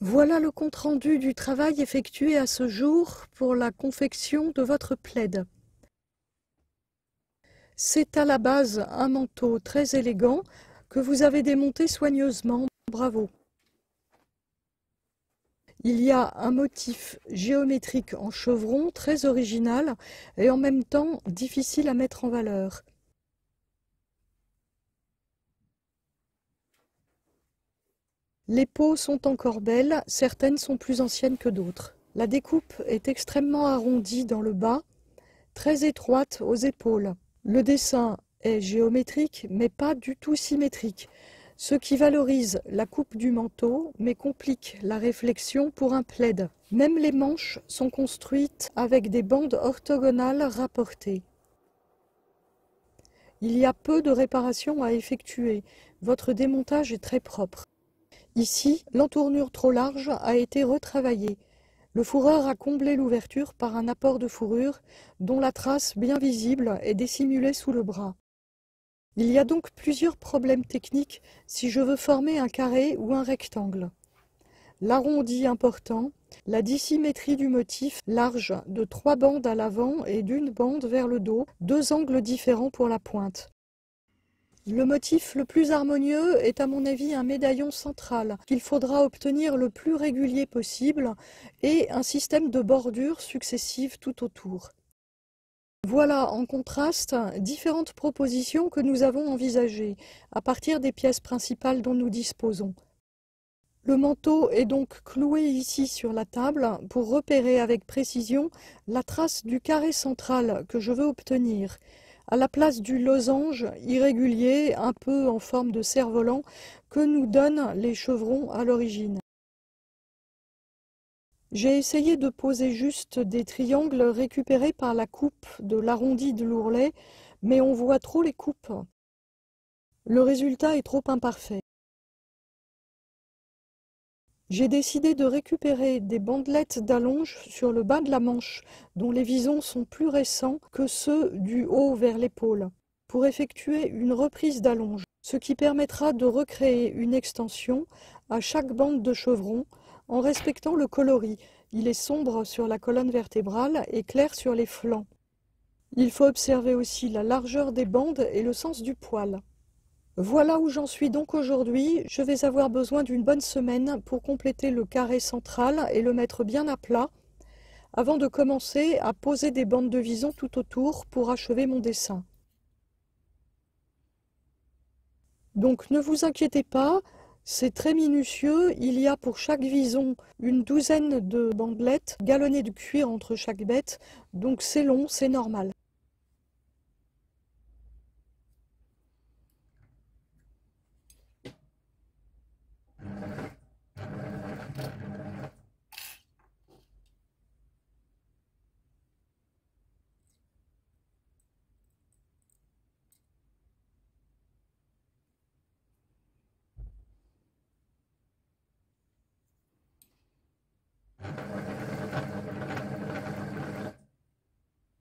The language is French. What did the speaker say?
Voilà le compte-rendu du travail effectué à ce jour pour la confection de votre plaid. C'est à la base un manteau très élégant que vous avez démonté soigneusement. Bravo! Il y a un motif géométrique en chevron très original et en même temps difficile à mettre en valeur. Les peaux sont encore belles, certaines sont plus anciennes que d'autres. La découpe est extrêmement arrondie dans le bas, très étroite aux épaules. Le dessin est géométrique, mais pas du tout symétrique, ce qui valorise la coupe du manteau, mais complique la réflexion pour un plaid. Même les manches sont construites avec des bandes orthogonales rapportées. Il y a peu de réparations à effectuer. Votre démontage est très propre. Ici, l'entournure trop large a été retravaillée. Le fourreur a comblé l'ouverture par un apport de fourrure dont la trace bien visible est dissimulée sous le bras. Il y a donc plusieurs problèmes techniques si je veux former un carré ou un rectangle. L'arrondi important, la dissymétrie du motif large de 3 bandes à l'avant et d'1 bande vers le dos, 2 angles différents pour la pointe. Le motif le plus harmonieux est à mon avis un médaillon central qu'il faudra obtenir le plus régulier possible et un système de bordures successives tout autour. Voilà en contraste différentes propositions que nous avons envisagées à partir des pièces principales dont nous disposons. Le manteau est donc cloué ici sur la table pour repérer avec précision la trace du carré central que je veux obtenir, à la place du losange irrégulier, un peu en forme de cerf-volant, que nous donnent les chevrons à l'origine. J'ai essayé de poser juste des triangles récupérés par la coupe de l'arrondi de l'ourlet, mais on voit trop les coupes. Le résultat est trop imparfait. J'ai décidé de récupérer des bandelettes d'allonge sur le bas de la manche, dont les visons sont plus récents que ceux du haut vers l'épaule, pour effectuer une reprise d'allonge, ce qui permettra de recréer une extension à chaque bande de chevron en respectant le coloris. Il est sombre sur la colonne vertébrale et clair sur les flancs. Il faut observer aussi la largeur des bandes et le sens du poil. Voilà où j'en suis donc aujourd'hui. Je vais avoir besoin d'une bonne semaine pour compléter le carré central et le mettre bien à plat, avant de commencer à poser des bandes de vison tout autour pour achever mon dessin. Donc ne vous inquiétez pas, c'est très minutieux. Il y a pour chaque vison une douzaine de bandelettes galonnées de cuir entre chaque bête, donc c'est long, c'est normal.